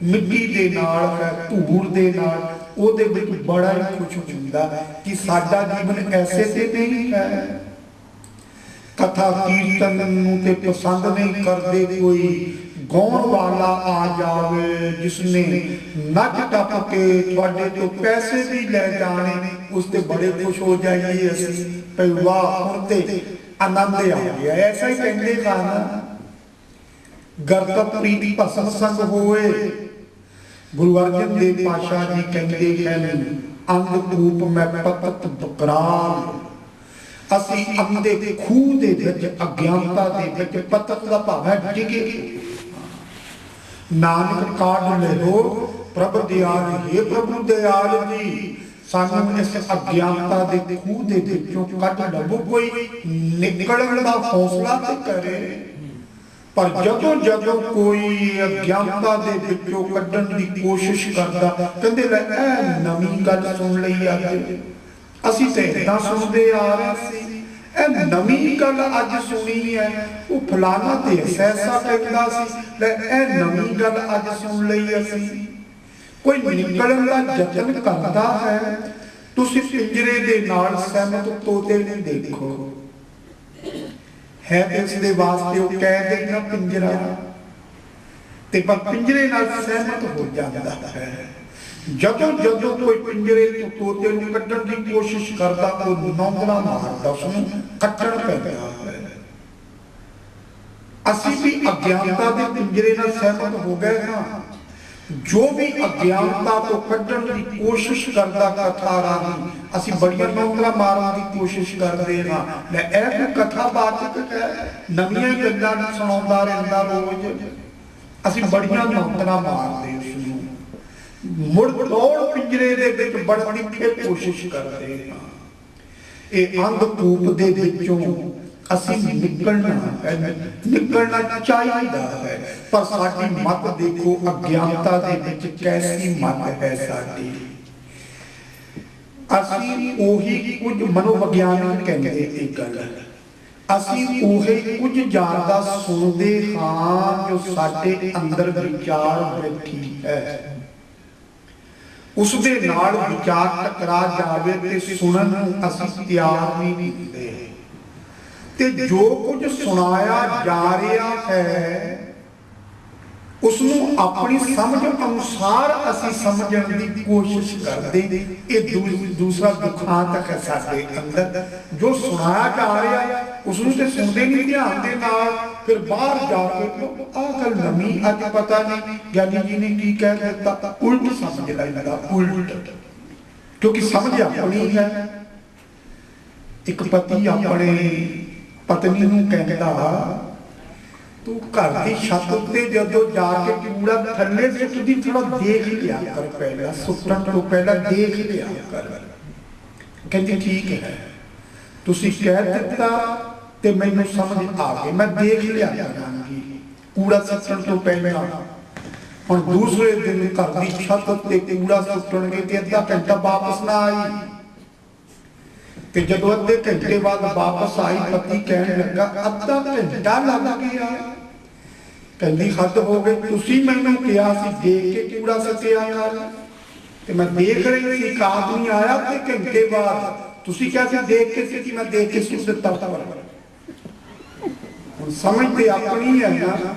मिट्टी दे नाल है, धूड़ दे नाल, ओदे विच बड़ा ही कुछ हुंदा कि साडा जीवन ऐसे ते नहीं है। कथा कीर्तन नूं ते पसंद नहीं करदे, कोई गाउण वाला आ जावे जिसने नच टप के तुहाडे तो पैसे भी ले जाने, उसते बड़े खुश हो जाइए असीं भई वाह हुण ते आनंद आ गया। ऐसा ही कहते खाना गर्द प्रीति भस्म संग होए। गुरु अर्जन देव पातशाह जी कहते हैं अंग रूप में पतत बकराल, ਅਸੀਂ ਅੰਦੇ ਖੂਹ ਦੇ ਵਿੱਚ ਅਗਿਆਨਤਾ ਦੇ ਵਿੱਚ ਪਤਕ ਦਾ ਭਾਵ ਹੈ ਡਿਗੇ। ਨਾਨਕ ਕਾਢ ਲਿਓ ਪ੍ਰਭ ਦਿਆਲ, हे ਪ੍ਰਭੂ ਦਿਆਲ ਜੀ ਸਾਨੂੰ ਇਸ ਅਗਿਆਨਤਾ ਦੇ ਖੂਹ ਦੇ ਵਿੱਚੋਂ ਕੱਢ ਲਵੋ। ਕੋਈ ਨਿਕਲਣ ਦਾ ਹੌਸਲਾ ਤੇ ਕਰੇ, ਪਰ ਜਦੋਂ ਜਦੋਂ ਕੋਈ ਅਗਿਆਨਤਾ ਦੇ ਵਿੱਚੋਂ ਕੱਢਣ ਦੀ ਕੋਸ਼ਿਸ਼ ਕਰਦਾ, ਕਹਿੰਦੇ ਲੈ ਇਹ ਨਵੀਂ ਗੱਲ ਸੁਣ ਲਈ ਅੱਜ, ਅਸੀਂ ਤੇ ਏਦਾਂ ਸੁਣਦੇ ਆ ਰਹੇ ਸੀ, ਇਹ ਨਵੀਂ ਗੱਲ ਅੱਜ ਸੁਣੀ ਹੈ, ਉਹ ਫਲਾਣਾ ਤੇ ਐਸਾ ਕਹਿੰਦਾ ਸੀ, ਲੈ ਇਹ ਨਵੀਂ ਗੱਲ ਅੱਜ ਸੁਣ ਲਈ ਅਸੀਂ। ਕੋਈ ਨਿਕਲਣ ਦਾ ਯਤਨ ਕਰਦਾ ਹੈ, ਤੁਸੀਂ ਪਿੰਜਰੇ ਦੇ ਨਾਲ ਸਹਿਮਤ ਤੋਤੇ ਨੂੰ ਦੇਖੋ, ਹੈ ਇਸ ਦੇ ਵਾਸਤੇ ਉਹ ਕਹਿ ਦੇਗਾ ਪਿੰਜਰਾ, ਤੇ ਪਰ ਪਿੰਜਰੇ ਨਾਲ ਸਹਿਮਤ ਹੋ ਜਾਂਦਾ ਹੈ। ਜਦੋਂ ਜਦੋਂ ਕੋਈ ਪਿੰਜਰੇ ਤੋਂ ਤੋਤੇ ਨੂੰ ਕੱਢਣ ਦੀ ਕੋਸ਼ਿਸ਼ ਕਰਦਾ, ਉਹ ਨੌਂਦਣਾ ਮਾਰਦਾ, ਉਸਨੂੰ ਕੱਟਣ ਪੈਂਦਾ ਹੈ। ਅਸੀਂ ਵੀ ਅਗਿਆਨਤਾ ਦੇ ਪਿੰਜਰੇ ਨਾਲ ਸਹਿਮਤ ਹੋ ਗਏ ਹਾਂ। ਜੋ ਵੀ ਅਗਿਆਨਤਾ ਤੋਂ ਕੱਢਣ ਦੀ ਕੋਸ਼ਿਸ਼ ਕਰਦਾ ਕਥਾ ਰਾਹੀਂ, ਅਸੀਂ ਬੜੀਆਂ ਨੌਂਦਣਾ ਮਾਰਨ ਦੀ ਕੋਸ਼ਿਸ਼ ਕਰਦੇ ਹਾਂ। ਲੈ ਇਹ ਕੋਈ ਕਥਾ ਬਾਚਕ ਹੈ, ਨਵੀਆਂ ਗੱਲਾਂ ਨੂੰ ਸੁਣਾਉਂਦਾ ਰਹਿੰਦਾ ਰੋਜ਼, ਅਸੀਂ ਬੜੀਆਂ ਨੌਂਦਣਾ ਮਾਰਦੇ ਉਸਨੂੰ, ਮੁੜ ਦੌੜ ਪਿੰਜਰੇ ਦੇ ਵਿੱਚ ਵੜਨ ਦੀ ਫਿਰ ਕੋਸ਼ਿਸ਼ ਕਰਦੇ ਹਾਂ। ਇਹ ਅੰਧਕੂਪ ਦੇ ਵਿੱਚੋਂ ਅਸੀਂ ਨਿਕਲਣਾ ਚਾਹੀਦਾ ਹੈ, ਪਰ ਸਾਡੀ ਮਤ ਦੇਖੋ ਅਗਿਆਨਤਾ ਦੇ ਵਿੱਚ ਕੈਸੀ ਮਤ ਹੈ ਸਾਡੀ। ਅਸੀਂ ਉਹੀ ਕੁਝ ਮਨੋਵਿਗਿਆਨਕ ਕਹਿੰਦੇ ਇਹ ਗੱਲ, ਅਸੀਂ ਉਹੀ ਕੁਝ ਜਾਣਦਾ ਸੁਣਦੇ ਹਾਂ ਜੋ ਸਾਡੇ ਅੰਦਰ ਵਿਚਾਰ ਬੈਠੀ ਹੈ। ਉਸ ਦੇ ਨਾਲ ਵਿਚਾਰ ਟਕਰਾ ਜਾਵੇ ਤੇ ਸੁਣਨ ਨੂੰ ਅਸੀਂ ਤਿਆਰ ਨਹੀਂ ਹੁੰਦੇ, ਤੇ ਜੋ ਕੁਝ ਸੁਣਾਇਆ ਜਾ ਰਿਹਾ ਹੈ ਉਸ ਨੂੰ ਆਪਣੀ ਸਮਝ ਅਨੁਸਾਰ ਅਸੀਂ ਸਮਝਣ ਦੀ ਕੋਸ਼ਿਸ਼ ਕਰਦੇ। ਇਹ ਦੂਸਰਾ ਦੁਖਾਂਤ ਹੈ ਸਾਡੇ ਅੰਦਰ। ਜੋ ਸੁਣਾਇਆ ਜਾ ਰਿਹਾ ਉਸ ਨੂੰ ਤੇ ਸੁਣਦੇ ਨਹੀਂ ਧਿਆਨ ਦੇ ਨਾਲ, ਫਿਰ ਬਾਹਰ ਜਾ ਕੇ ਆਹ ਗੱਲ ਨਵੀਂ ਅੱਜ ਪਤਾ ਨਹੀਂ ਗਿਆਨੀ ਜੀ ਨੇ ਕੀ ਕਹਿ ਦਿੱਤਾ, ਉਲਟ ਸਮਝ ਲੈਂਦਾ, ਉਲਟ, ਕਿਉਂਕਿ ਸਮਝ ਆਪਣੀ ਹੈ। ਇੱਕ ਪਤੀ ਆਪਣੇ ਪਤਨੀ ਨੂੰ ਕਹਿੰਦਾ, ਤੂੰ ਘਰ ਦੀ ਛੱਤ ਉੱਤੇ ਜਦੋਂ ਜਾ ਕੇ ਕੂੜਾ ਥੱਲੇ ਸੁੱਟਦੀ, ਥੋੜਾ ਦੇਖ ਲਿਆ ਕਰ, ਪਹਿਲਾਂ ਸੁੱਟਣ ਤੋਂ ਪਹਿਲਾਂ ਦੇਖ ਲਿਆ ਕਰ। ਕਹਿੰਦੀ ਠੀਕ ਹੈ, ਤੁਸੀਂ ਕਹਿ ਦਿੱਤਾ ਤੇ ਮੈਨੂੰ ਸਮਝ ਆ ਗਈ, ਮੈਂ ਦੇਖ ਲਿਆ ਕਰਾਂਗੀ ਕੂੜਾ ਸੁੱਟਣ ਤੋਂ ਪਹਿਲਾਂ। ਹੁਣ ਦੂਸਰੇ ਦਿਨ ਘਰ ਦੀ ਛੱਤ ਉੱਤੇ ਕੂੜਾ ਸੁੱਟਣਗੇ ਤੇ ਅੱਧਾ ਘੰਟਾ ਵਾਪਸ ਨਾ ਆਈ, ਤੇ ਜਦੋਂ ਅੱਧੇ ਘੰਟੇ ਬਾਅਦ ਵਾਪਸ ਆਈ, ਪਤੀ ਕਹਿਣ ਲੱਗਾ ਅੱਧਾ ਘੰਟਾ ਲੱਗ ਗਿਆ। ਕਹਿੰਦੀ ਹੱਦ ਹੋ ਗਈ, ਤੁਸੀਂ ਮੈਨੂੰ ਕਿਹਾ ਸੀ ਦੇਖ ਕੇ ਕੂੜਾ ਸੁੱਟਿਆ ਕਰ, ਤੇ ਮੈਂ ਦੇਖ ਰਹੀ ਸੀ ਇੱਕ ਆਦਮੀ ਆਇਆ ਤੇ ਘੰਟੇ ਬਾਅਦ, ਤੁਸੀਂ ਕਿਹਾ ਸੀ ਦੇਖ ਕੇ ਸੀ, ਮੈਂ ਦੇਖ ਕੇ ਸੁੱਟ ਦਿੱਤਾ। ਹੁਣ ਸਮਝ ਤੇ ਆਪਣੀ ਹੈ ਨਾ,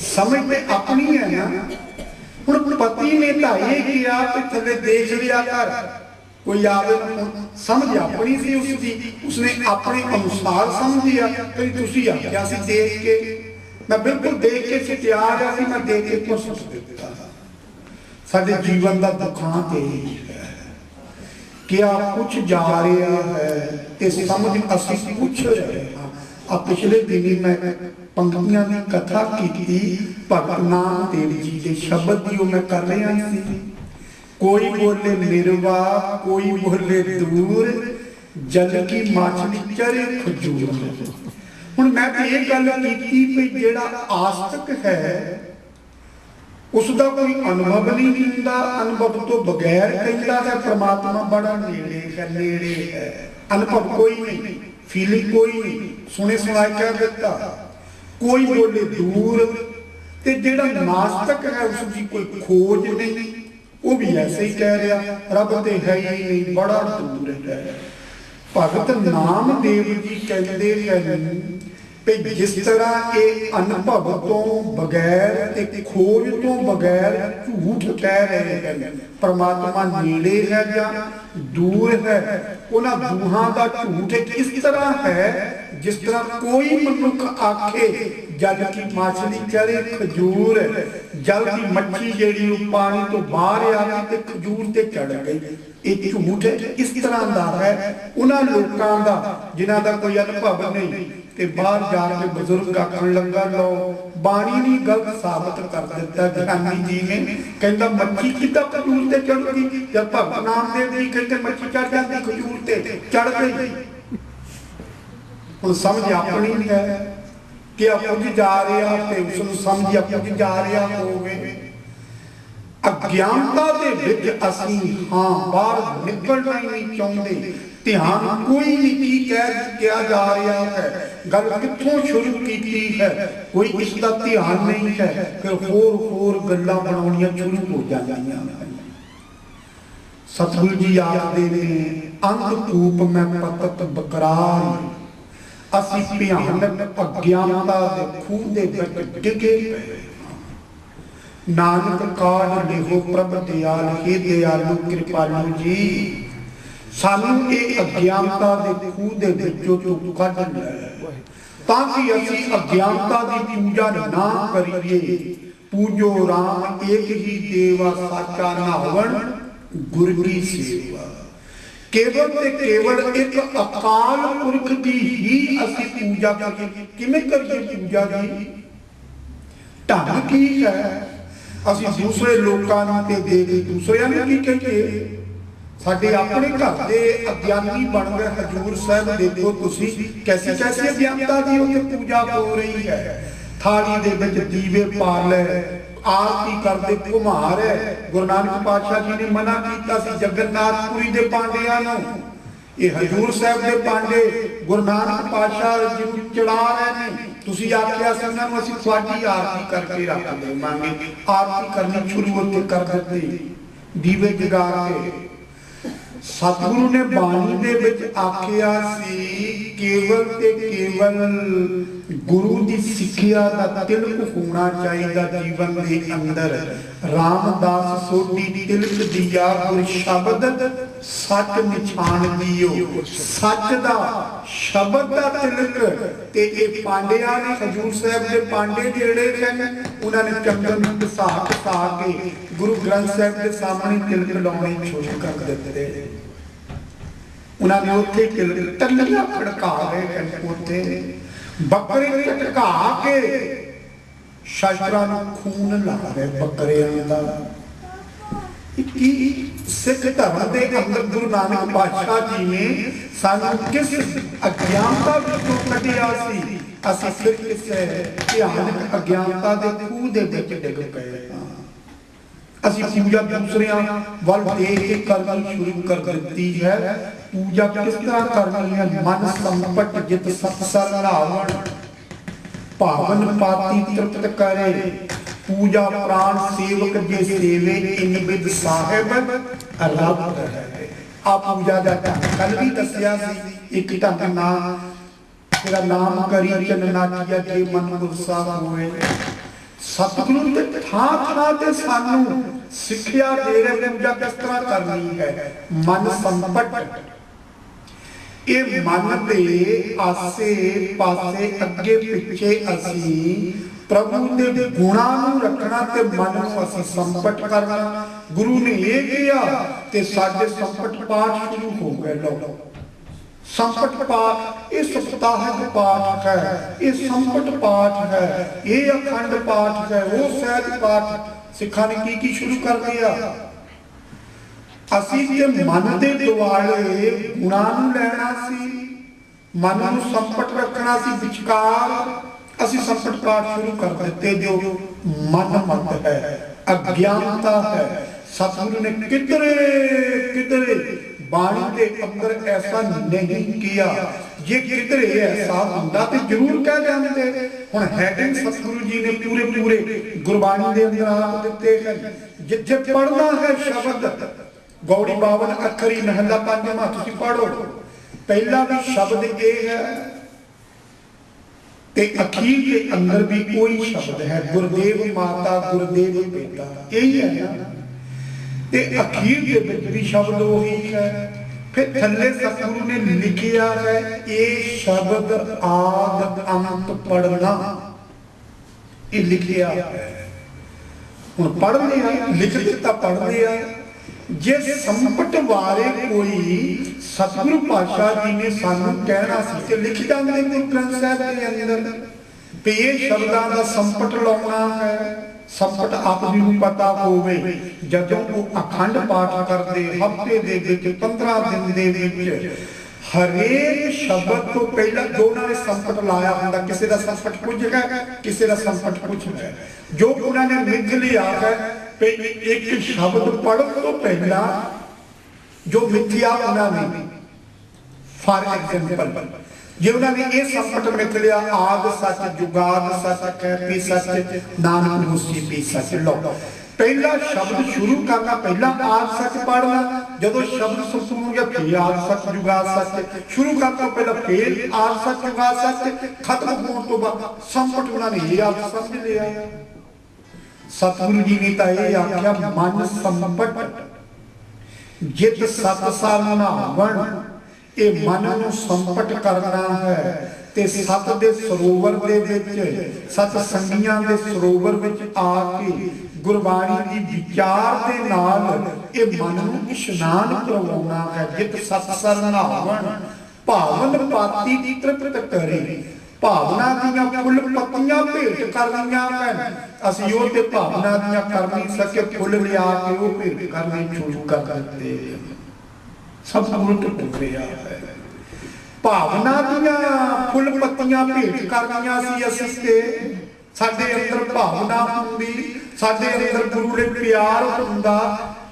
ਸਮਝ ਤੇ ਆਪਣੀ ਹੈ ਨਾ। ਹੁਣ ਪਤੀ ਨੇ ਤਾਂ ਇਹ ਕਿਹਾ ਕਿ ਥੱਲੇ ਦੇਖ ਲਿਆ ਕਰ, ਕੋਈ ਆਵੇ ਨਾ, ਸਮਝ ਆਪਣੀ ਸੀ ਉਸਦੀ, ਉਸਨੇ ਆਪਣੇ ਅਨੁਸਾਰ ਸਮਝਿਆ। ਕਿ ਤੁਸੀਂ ਆਖਿਆ ਸੀ ਦੇਖ ਕੇ, ਮੈਂ ਬਿਲਕੁਲ ਦੇਖ ਕੇ ਸੀ ਤਿਆਰ ਆ ਸੀ, ਮੈਂ ਦੇਖ ਕੇ ਕੁਝ ਸੁੱਟ ਦਿੱਤਾ। ਸਾਡੇ ਜੀਵਨ ਦਾ ਦੁਖਾਂਤ ਇਹ ਹੈ, ਕਿਆ ਕੁਛ ਜਾ ਰਿਹਾ ਹੈ ਤੇ ਸਮਝ ਅਸੀਂ ਪੁੱਛ ਰਹੇ ਹਾਂ। ਆ ਪਿਛਲੇ ਦਿਨੀ ਮੈਂ ਪੰਕਤੀਆਂ ਦੀ ਕਥਾ ਕੀਤੀ, ਭਗਤ ਨਾਮ ਦੇਵ ਜੀ ਦੇ ਸ਼ਬਦ ਦੀ ਉਹ ਮੈਂ ਕਰ ਰਿਹਾ ਸੀ। ਕੋਈ ਬੋਲੇ ਨਿਰਵਾ, ਕੋਈ ਬੋਲੇ ਦੂਰ, ਜਲ ਕੀ ਮਾਛਲੀ ਚਰੇ ਖਜੂਰ। ਹੁਣ ਮੈਂ ਤੇ ਇਹ ਗੱਲ ਕੀਤੀ ਵੀ ਜਿਹੜਾ ਆਸਤਕ ਹੈ ਉਸ ਦਾ ਕੋਈ ਅਨੁਭਵ ਨਹੀਂ ਹੁੰਦਾ, ਅਨੁਭਵ ਤੋਂ ਬਗੈਰ ਕਹਿੰਦਾ ਹੈ ਪ੍ਰਮਾਤਮਾ ਬੜਾ ਨੇੜੇ ਹੈ, ਨੇੜੇ ਹੈ, ਅਨੁਭਵ ਕੋਈ ਨਹੀਂ, ਫੀਲਿੰਗ ਕੋਈ ਨਹੀਂ, ਸੁਣੇ ਸੁਣਾਏ ਕਹਿ ਦਿੱਤਾ। ਕੋਈ ਬੋਲੇ ਦੂਰ, ਤੇ ਜਿਹੜਾ ਨਾਸਤਕ ਹੈ ਉਸ ਦੀ ਕੋਈ ਖੋਜ ਨਹੀਂ, ਉਹ ਵੀ ਐਸੇ ਹੀ ਕਹਿ ਰਿਹਾ ਰੱਬ ਤੇ ਹੈ ਹੀ ਨਹੀਂ, ਬੜਾ ਦੂਰ ਹੈ। ਭਗਤ ਨਾਮਦੇਵ ਜੀ ਕਹਿੰਦੇ ਹਨ ਵੀ ਜਿਸ ਤਰ੍ਹਾਂ ਇਹ ਅਨੁਭਵ ਤੋਂ ਬਗੈਰ ਤੇ ਖੋਜ ਤੋਂ ਬਗੈਰ ਝੂਠ ਕਹਿ ਰਹੇ ਹਨ ਪਰਮਾਤਮਾ ਨੇੜੇ ਹੈ ਜਾਂ ਦੂਰ ਹੈ, ਉਹਨਾਂ ਦੋਹਾਂ ਦਾ ਝੂਠ ਇਸ ਤਰ੍ਹਾਂ ਹੈ ਜਿਸ ਤਰ੍ਹਾਂ ਕੋਈ ਮਨੁੱਖ ਆਖੇ जल की मछली चढ़े खजूर, जल की मच्छी जेड़ी पानी तो बाहर आ गई ते खजूर ते चढ़ गई। ये झूठ है। इस तरह का है उन्होंने लोगों का जिन्हों का कोई अनुभव नहीं ते बाहर जाके बुजुर्ग आखन लगा लो बाणी ने गलत साबित कर दिता ज्ञानी जी ने, कहता मच्छी किदा खजूर ते चढ़ती, जब भगत नामदेव जी कहते मच्छी चढ़ जाती खजूर ते चढ़ गई। हुण समझ अपनी है कि अपुज जा रहा ते उसनूं समझ अपुज जा रहा होवे। अज्ञानता दे विच असीं हां बाहर निकलना ही नहीं चाहते, ध्यान कोई नहीं की कह किया जा रहा है, गल कित्थों शुरू की है, कोई इसका ध्यान नहीं है, फिर होर गल्लां बनाउणियां शुरू हो जांदियां हैं। सतगुरु जी आखदे ने अंधकूप में पतत बकरार, असीं भयानक अज्ञानता दे खूह दे विच डिगे पए। नानक काढ़ लेहो प्रभ दयाल, हे दयालु कृपालु जी सानू ये अज्ञानता दे खूह दे विचों तू कढ लै, ताकि असीं अज्ञानता दी पूजा ना करिए। पूजो राम एक ही देवा, साचा नावण गुर की सेवा। केवल ते केवल एक अकाल पुरख की ही असीं पूजा करिए। किवें करिए पूजा दी? ढंग की है? असीं दूसरे लोकां ते देख दूसरिਆਂ ਨੂੰ की कहिए? साडे अपने घर के अज्ञानी बन गए। हजूर साहब देखो तुसी कैसी कैसी अज्ञानता की उत्ते पूजा हो रही है। थाली दे विच दीवे पाल है, आरती करते घुमार है। गुरु नानक पातशाह जी ने मना किया सी जगन्नाथपुरी दे पांडियां नूं, ये हजूर साहब दे पांडे गुरु नानक पातशाह जी नूं चढ़ा रहे हैं। तुसी आख्या सी उन्हां नूं असीं तुहाडी आरती करके रख देवांगे। आरती करनी शुरू उत्ते कर दित्ती दीवे जगा के। सतगुरु ने बाणी दे विच आखिया सी केवल ते केवल गुरु दी सिक्ख्या दा तिलक होना चाहिए जीवन दे अंदर। रामदास सोढी तिलक दिया गुर शब्द सच निछान दियो। सच दा शब्द दा तिलक ते ए पांडिया ने हजूर साहब दे पांडे जेड़े ने उन्होंने चंदन घसा घसा के गुरु ग्रंथ साहब के सामने तिलक लाने शुरू कर दिते। उन्होंने उत्थे तिलक तलियां खड़का रहे उत्थे बकरे झटका के शस्त्रां नूं खून ला रहे बकरियां दा। सिख धर्म के अंदर गुरु नानक पातशाह जी ने सानू किस अज्ञानता विचों कढिया सी, असीं फिर किसे भयानक अज्ञानता दे खूह दे विच डिग पए। असीं पूजा दूसरियां वल देख के करनी शुरू कर दित्ती है। पूजा किस तरह करनी है? मन संपट जित सत्सर रावण, पावन पाती तृप्त करे। पूजा प्राण सेवक जे सेवे इन विद साहिब रब है। आ पूजा दा ढंग कल भी दसिया सी। एक ढंग ना तेरा नाम करी चन नाचिया जे मन गुस्सा होए। सतगुरु ने थां थां ते सानू सिक्ख्या दे रहे पूजा किस तरह करनी है। मन संपट ये मन दे आसे पासे अगे पिछे असी प्रभु दे गुणां नूं रखना ते मन नूं असी संपट करना। गुरु ने ये किया ते साडे संपट पाठ शुरू हो गए। लो संपट पाठ ये सप्ताहिक पाठ है, ये संपट पाठ है, ये अखंड पाठ है, वो सहज पाठ सिखा ने की शुरू कर दिया। असी ते मन दे दुआले गुणां नूं लैना सी, मन नूं संपट रखना सी। विचकार असी संपट पाठ शुरू कर देते जो मन मत है, अज्ञानता है। सतगुरु ने किधरे किधरे बाणी के अंदर ऐसा नहीं किया। ये किधरे ऐसा होंदा ते जरूर कह जाते। हुण हैडिंग सतगुरु जी ने पूरे पूरे गुरबाणी के अंदर आप दिते हैं। जिथे पढ़ना है शब्द गौड़ी 52 अखरी महला पंजवां तुसीं पढ़ो। पहला भी शब्द ये है ते अखीर के अंदर भी कोई शब्द है। गुरुदेव माता गुरुदेव बेटा यही है ना। ते अखीर के विच भी शब्द वही है। फिर थल्ले सतगुरु ने लिखिया है ये शब्द आद अंत पढ़ना। ये लिखिया है। हुण पढ़ लिया, लिख दिता, पढ़ लिया। जे संपट बारे कोई सतगुरु पातशाह जी ने सानू कहना सी ते लिख जांदे गुरु ग्रंथ साहिब दे अंदर भी ये शब्दां दा संपट लाउणा है। संपट आप जी नूं पता होवे जदों वो अखंड पाठ करदे हफ्ते दे विच 15 दिन दे विच हरेक शब्द तो पहला जो उन्होंने संपट लाया होंदा, किसी का संपट कुछ है, किसी का संपट कुछ है। जो उन्होंने लिख लिया है एक शब्द पढ़ने तो पहला जो मिथ्या उन्होंने, फॉर एग्जाम्पल जे उन्होंने ये संपट लिख लिया आद सच जुगाद सच कहती सच नानक होसी पी सच। लो पहला शब्द शुरू करना, पहला आद सच पढ़ना, जो शब्द सुन गया फिर आद सच जुगाद सच शुरू करना, पहला फिर आद सच जुगाद सच खत्म होने तो बाद संपट उन्होंने ये आप समझ लिया। सतगुरु जी ने तो यह आख्या मन संपट जित सत साल नावन, ये मन नूं संपट करना है ते सत दे सरोवर दे विच सत संगियां दे सरोवर विच आके गुरबाणी दी विचार दे नाल ये मन नूं इशनान करवाउणा है। जित सत सर नावन भावन पाती दी तृप्त करे, भावना दियां फुल पत्तियां भेंट करनियां हैं। असीं ओह ते भावना दियां कर नहीं सके, फुल लिया के ओह भेंट करने शुरू कर दिते। सब उलट टुकड़िया है। भावना दियां फुल पत्तियां भेंट करनियां सी असीं ते साडे अंदर भावना हुंदी, साडे अंदर गुरु ने प्यार हुंदा,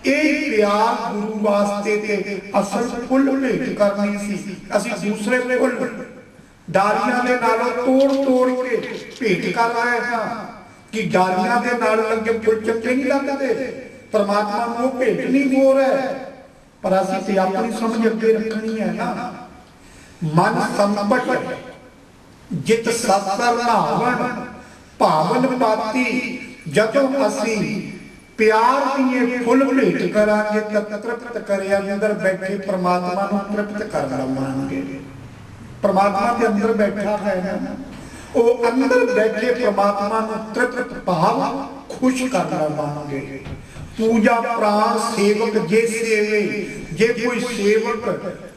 यही प्यार गुरु वास्ते ते असल फुल भेंट करनी सी। असीं दूसरे फुल डालियां दे नालों तोड़ के भेंट कर रहे हां कि डालियां दे नाल लगे फुल चंगे नहीं लगदे, परमात्मा नूं ओह भेंट नहीं हो रहा। पर असीं ते अपनी समझ अगे रखनी है ना। मन संपट जित सत्सर नावन भावन पाती, जदों असीं प्यार दिए फुल भेंट करांगे तां तृप्त करे अंदर बैठे परमात्मा नूं तृप्त कर लवांगे। परमात्मा के अंदर बैठा है ना, वो अंदर बैठे परमात्मा नूं तृप्त भाव खुश कर लवांगे। पूजा प्राण सेवक जे सेवे, जे कोई सेवक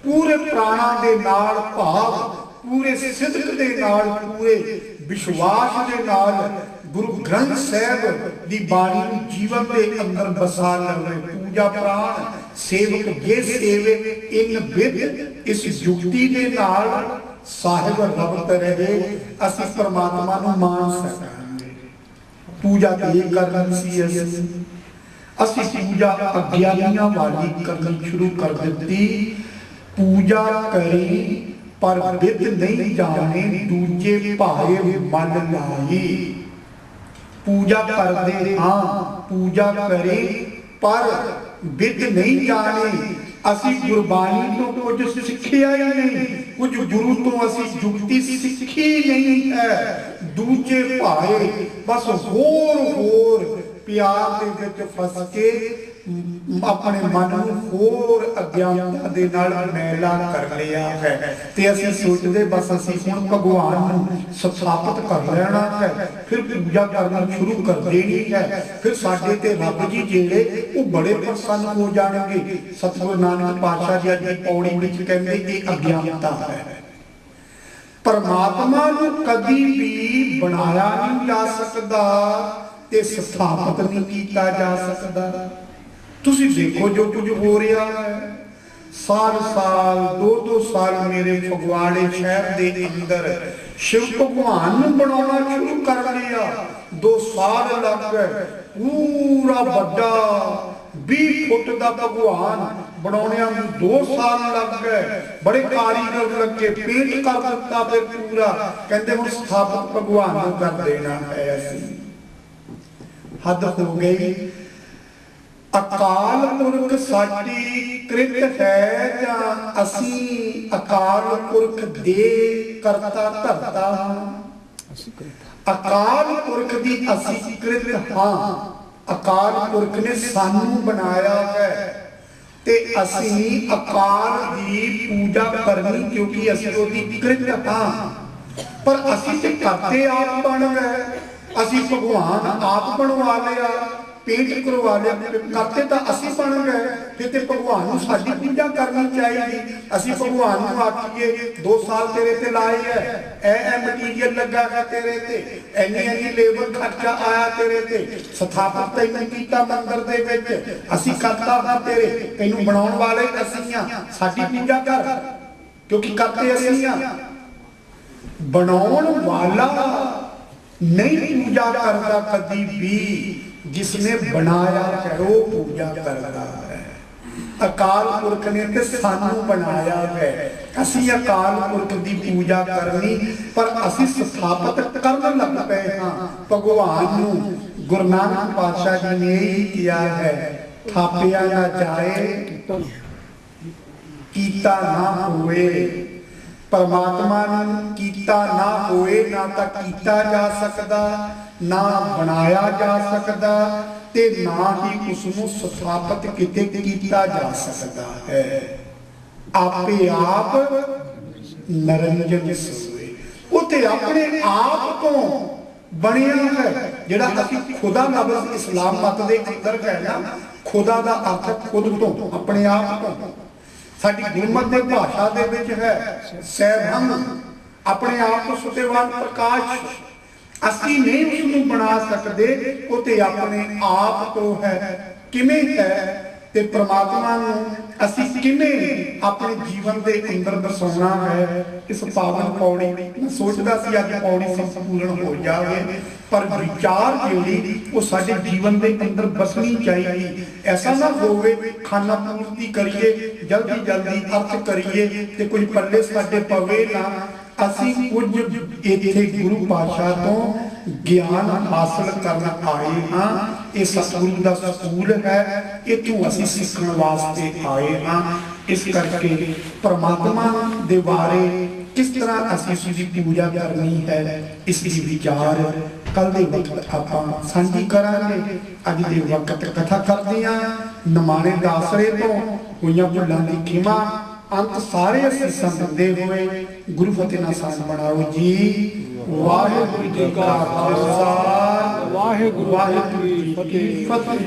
पूरे प्राणा दे नाल भाव पूरे सिद्ध दे नाल पूरे विश्वास दे नाल गुरु ग्रंथ साहिब दी बाणी नूं जीवन दे अंदर बसा लवे। पूजा प्राण सेवक जे सेवे इन विद इस युक्ति दे नाल साहिब रवत रहे, असीं परमात्मा नूं मान सकांगे। पूजा ते करनी सी असीं पूजा अज्ञानियां वाली करनी शुरू कर दी। पूजा करी पर विद नहीं जाने, दूजे भाए मन लाई। पूजा करते हाँ, पूजा करे पर विद नहीं जाने, असी गुरबाणी तो कुछ सिखिया ही नहीं, कुछ गुरु तो असी जुगती सिखी नहीं है। दूजे भाए बस होर प्यार दे विच फस के अपने मन नूं होर अज्ञानता दे नाल मैला कर लिया है। ते असीं सोचदे बस असीं हुण भगवान नूं स्थापित कर लेना है, फिर पूजा करना शुरू कर देनी है, फिर साडे ते रब जी जिहड़े वो बड़े प्रसन्न हो जाणगे। सतगुरु नानक पातशाह जी दी पौड़ी विच कहंदे ये अज्ञानता है। परमात्मा नूं कदी भी बनाया नहीं जा सकदा ते स्थापित नहीं किया जा सकदा। तुसी देखो जो कुछ हो रहा है, साल 2-2 साल मेरे फगवाड़े शहर दे अंदर शिव भगवान नूं बनाउणा शुरू कर लिया। 2 साल लग गए, पूरा बड़ा 20 फुट का भगवान बनाने में 2 साल लग गए। बड़े कारीगर लगे, पेंट कर दिता, फिर पूरा कहते हुण स्थापित भगवान नूं कर देना है। असीं हद हो गई। अकाल पुरख साडी कृत है जां असीं अकाल पुरख दे करता धरता हां। अकाल पुरख दी असीं कृत हां, अकाल पुरख ने सानू बनाया है ते असीं अकाल दी पूजा करनी क्योंकि असीं ओदी कृत हां। पर असीं ते करते आप बन गए। असी भगवान आप बनवा लिया, पेंट करवा लिया, करते तो असी बन गए, फिर तो भगवान नूं साडी पूजा करनी चाहिए। असी भगवान नूं आखीए 2 साल तेरे ते लाए है, ए मटीरियल लगा है तेरे ते, इन्नी लेबर खर्चा आया तेरे ते, स्थापत तैनूं कीता मंदिर दे विच, असी करता हां तेरे, तैनूं बनाउण वाले असी हां, साडी पूजा कर, क्योंकि करते असी हां। बनाउण वाला नहीं पूजा करता कदी भी, जिसने बनाया है वो पूजा करता है। अकाल पुरख ने ते सानू बनाया है, असी अकाल पुरख की पूजा करनी, पर असी स्थापित करन लग पे हाँ भगवान नूं। गुरु नानक पातशाह जी ने यही किया है, थापिया ना जाए कीता ना होए, परमात्मा कीता ना होए ना तो कीता जा सकता, ना बनाया जा सकता, ते ना ही उसनूं स्थापित कीता जा सकता है। आपे आप निरंजन सोए, उते अपने आप तो बनिया है। जिहड़ा असीं खुदा लफ्ज़ इस्लाम मत दे अंदर है ना, खुदा दा अर्थ खुद तो, अपने आप तो। साडी गुरमत दे भाषा दे विच है सैभंग, अपने आप तो सुतेवान प्रकाश। असी नहीं उसनूं बना सकते, वो ते अपने आप तो है। किवें है ते परमात्मा नूं असी किवें अपने जीवन दे अंदर दसाउणा है। इस पावन पौड़ी मैं सोचदा सी अज पौड़ी संपूर्ण हो जाए, पर विचार जिहड़ी वो साडे जीवन दे अंदर बसनी चाहिए। ऐसा ना होवे खाना पूर्ति करिए, जल्दी जल्दी अर्थ करिए ते कुछ पल्ले साडे पवे ना। असी कुछ इत्थे गुरु पातशाह तो ज्ञान हासिल करना आए हाँ। ये सतगुरु का स्कूल है, इतों असी सीखण वास्ते आए हाँ। इस करके परमात्मा दे बारे किस तरह असी उसकी पूजा करनी है, इसकी विचार कल दे वक्त आपां सांझी करांगे। अज दे वक्त कथा करदे हां नमाणे दासरे तो होईयां भुल्लां दी खिमा। अंत सारे असीसां दिंदे होए गुरु फतेह नाल साथ बनाओ जी। वाहिगुरू जी का खालसा, वाहिगुरू जी की फतेह।